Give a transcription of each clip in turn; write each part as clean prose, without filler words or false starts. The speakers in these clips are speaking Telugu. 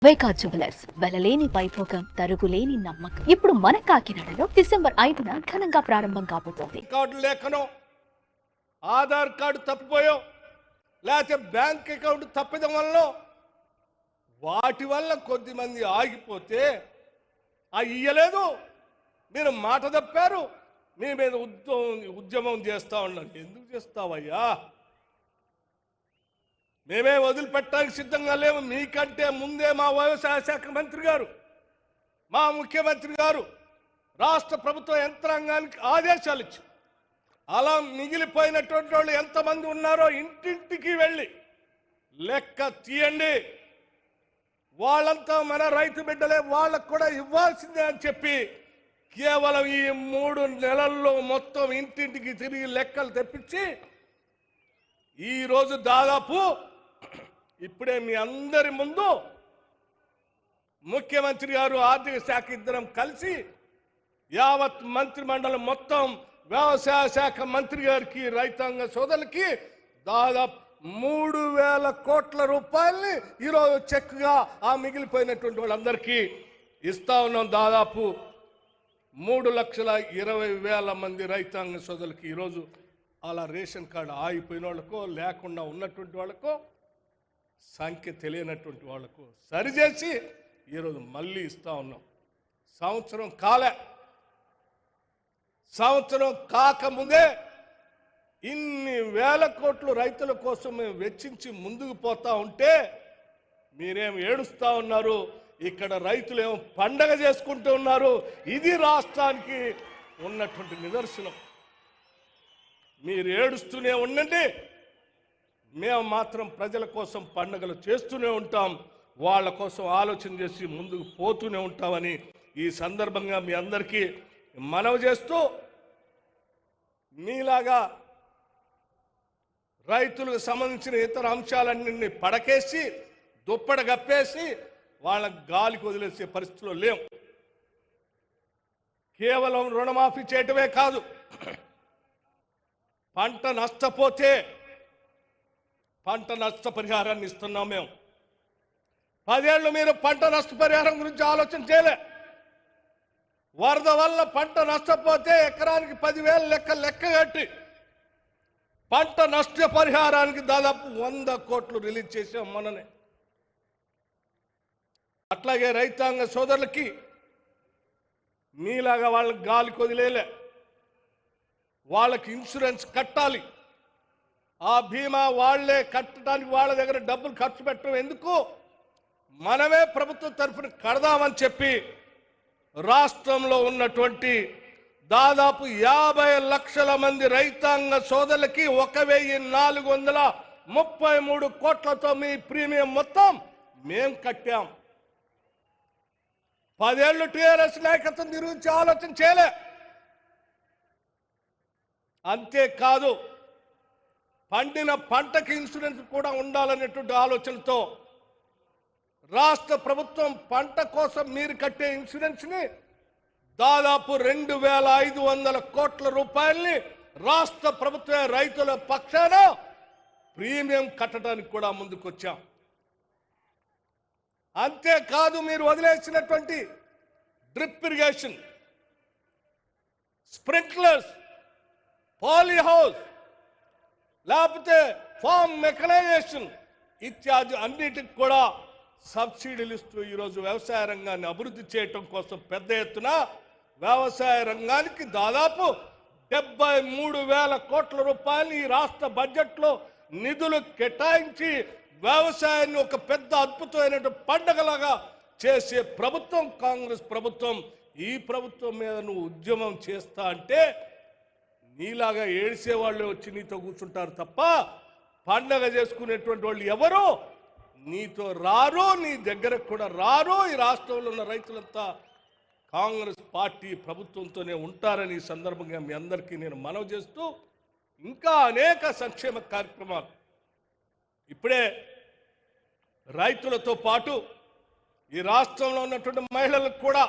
వైకా జ్యువెలర్స్ వెలలేని వైభోగం తరుగులేని నమ్మకం. ఇప్పుడు మన కాకినాడలో డిసెంబర్ 5న ఘనంగా ప్రారంభం కాబోతోంది. కార్డు లేఖనో, ఆధార్ కార్డు తప్పిపోయో, లేకపోతే బ్యాంక్ అకౌంట్ తప్పిదం వల్ల వాటి వల్ల కొద్దిమంది ఆగిపోతే ఇయ్యలేదు, మీరు మాట తప్పారు, మీ మీద ఉద్యమం చేస్తా ఉన్నాను. ఎందుకు చేస్తావయ్యా? మేమే వదిలిపెట్టడానికి సిద్ధంగా లేవు. మీకంటే ముందే మా వ్యవసాయ శాఖ మంత్రి గారు, మా ముఖ్యమంత్రి గారు రాష్ట్ర ప్రభుత్వ యంత్రాంగానికి ఆదేశాలు ఇచ్చి, అలా మిగిలిపోయినటువంటి వాళ్ళు ఎంతమంది ఉన్నారో ఇంటింటికి వెళ్ళి లెక్క తీయండి, వాళ్ళంతా మన రైతు బిడ్డలే, వాళ్ళకు కూడా ఇవ్వాల్సిందే అని చెప్పి కేవలం ఈ 3 నెలల్లో మొత్తం ఇంటింటికి తిరిగి లెక్కలు తెప్పించి ఈరోజు దాదాపు ఇప్పుడే మీ అందరి ముందు ముఖ్యమంత్రి గారు, ఆర్థిక శాఖ ఇద్దరం కలిసి యావత్ మంత్రి మండలం మొత్తం వ్యవసాయ శాఖ మంత్రి గారికి, రైతాంగ సోదరులకి దాదాపు 3,000 కోట్ల రూపాయల్ని ఈరోజు చెక్గా ఆ మిగిలిపోయినటువంటి వాళ్ళందరికీ ఇస్తా ఉన్నాం. దాదాపు 3,20,000 మంది రైతాంగ సోదరులకి ఈరోజు అలా రేషన్ కార్డు ఆగిపోయిన వాళ్ళకో, లేకుండా ఉన్నటువంటి వాళ్ళకో, సంఖ్య తెలియనటువంటి వాళ్లకు సరిచేసి ఈరోజు మళ్ళీ ఇస్తా ఉన్నాం. సంవత్సరం కాకముందే ఇన్ని వేల కోట్లు రైతుల కోసం మేము వెచ్చించి ముందుకు పోతా ఉంటే మీరేం ఏడుస్తా ఉన్నారు, ఇక్కడ రైతులు ఏమో పండగ చేసుకుంటూ ఉన్నారు. ఇది రాష్ట్రానికి ఉన్నటువంటి నిదర్శనం. మీరు ఏడుస్తూనే ఉండండి, మేము మాత్రం ప్రజల కోసం పండుగలు చేస్తూనే ఉంటాం, వాళ్ళ కోసం ఆలోచన చేసి ముందుకు పోతూనే ఉంటామని ఈ సందర్భంగా మీ అందరికీ మనవి చేస్తూ, మీలాగా రైతులకు సంబంధించిన ఇతర అంశాలన్నింటినీ పడకేసి దుప్పడ గప్పేసి వాళ్ళ గాలికి వదిలేసే పరిస్థితిలో లేం. కేవలం రుణమాఫీ చేయటమే కాదు, పంట నష్టపోతే పంట నష్టపరిహారాన్ని ఇస్తున్నాం. మేము 10 ఏళ్ళు మీరు పంట నష్టపరిహారం గురించి ఆలోచన చేయలే. వరద వల్ల పంట నష్టపోతే ఎకరానికి 10,000 లెక్క కట్టి పంట నష్టపరిహారానికి దాదాపు 100 కోట్లు రిలీజ్ చేసాం మొన్ననే. అట్లాగే రైతాంగ సోదరులకి మీలాగా వాళ్ళకి గాలికి వదిలేలే, వాళ్ళకి ఇన్సూరెన్స్ కట్టాలి. ఆ బీమా వాళ్లే కట్టడానికి వాళ్ళ దగ్గర డబ్బులు ఖర్చు పెట్టడం ఎందుకు, మనమే ప్రభుత్వం తరఫున కడదామని చెప్పి రాష్ట్రంలో ఉన్నటువంటి దాదాపు 50 లక్షల మంది రైతాంగ సోదరులకి 1,433 కోట్లతో మీ ప్రీమియం మొత్తం మేం కట్టాం. 10 ఏళ్ళు టీఆర్ఎస్ నాయకత్వం గురించి ఆలోచన చేయలే. అంతేకాదు, పండిన పంటకి ఇన్సూరెన్స్ కూడా ఉండాలనేటువంటి ఆలోచనతో రాష్ట్ర ప్రభుత్వం పంట కోసం మీరు కట్టే ఇన్సూరెన్స్ని దాదాపు 2,500 కోట్ల రూపాయల్ని రాష్ట్ర ప్రభుత్వ రైతుల పక్షాన ప్రీమియం కట్టడానికి కూడా ముందుకొచ్చాం. అంతేకాదు, మీరు వదిలేసినటువంటి drip irrigation, sprinklers, poly house, లేకపోతే ఫార్మ్ మెకనైజేషన్ ఇత్యాది అన్నిటికి కూడా సబ్సిడీలు ఇస్తూ ఈరోజు వ్యవసాయ రంగాన్ని అభివృద్ధి చేయటం కోసం పెద్ద ఎత్తున వ్యవసాయ రంగానికి దాదాపు 73,000 కోట్ల రూపాయలు ఈ రాష్ట్ర బడ్జెట్లో నిధులు కేటాయించి వ్యవసాయాన్ని ఒక పెద్ద అద్భుతమైన పండగలాగా చేసే ప్రభుత్వం కాంగ్రెస్ ప్రభుత్వం. ఈ ప్రభుత్వం మీద నువ్వు ఉద్యమం చేస్తా అంటే నీలాగా ఏడిసే వాళ్ళు వచ్చి నీతో కూర్చుంటారు తప్ప పండగ చేసుకునేటువంటి వాళ్ళు ఎవరు నీతో రారు, నీ దగ్గరకు కూడా రారు. ఈ రాష్ట్రంలో ఉన్న రైతులంతా కాంగ్రెస్ పార్టీ ప్రభుత్వంతోనే ఉంటారని ఈ సందర్భంగా మీ అందరికీ నేను మనవి చేస్తూ, ఇంకా అనేక సంక్షేమ కార్యక్రమాలు ఇప్పుడే రైతులతో పాటు ఈ రాష్ట్రంలో ఉన్నటువంటి మహిళలకు కూడా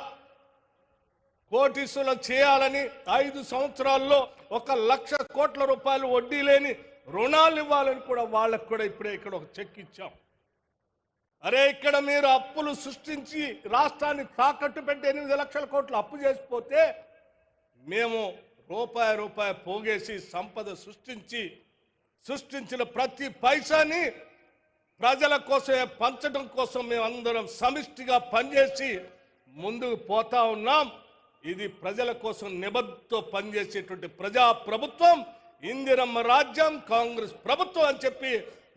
కోటీసులు చేయాలని 5 సంవత్సరాల్లో 1,00,000 కోట్ల రూపాయలు వడ్డీ లేని రుణాలు ఇవ్వాలని కూడా వాళ్ళకు కూడా ఇప్పుడే ఇక్కడ ఒక చెక్ ఇచ్చాం. అరే ఇక్కడ మీరు అప్పులు సృష్టించి రాష్ట్రాన్ని తాకట్టు పెట్టి 8 లక్షల కోట్లు అప్పు చేసిపోతే మేము రూపాయి పోగేసి సంపద సృష్టించిన ప్రతి పైసాని ప్రజల కోసమే పంచడం కోసం మేమందరం సమిష్టిగా పనిచేసి ముందుకు పోతా ఉన్నాం. ఇది ప్రజల కోసం నిబద్ధతో పనిచేసేటువంటి ప్రజా ప్రభుత్వం, ఇందిరమ్మ రాజ్యం, కాంగ్రెస్ ప్రభుత్వం అని చెప్పి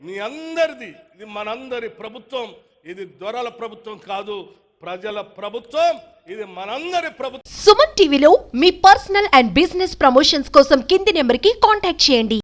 మీ అందరిది, ఇది మనందరి ప్రభుత్వం. ఇది దొరల ప్రభుత్వం కాదు, ప్రజల ప్రభుత్వం. ఇది మనందరి ప్రభుత్వం. సుమన్ టీవీలో మీ పర్సనల్ అండ్ బిజినెస్ ప్రమోషన్స్ కోసం కింది నెంబర్కి కాంటాక్ట్ చేయండి.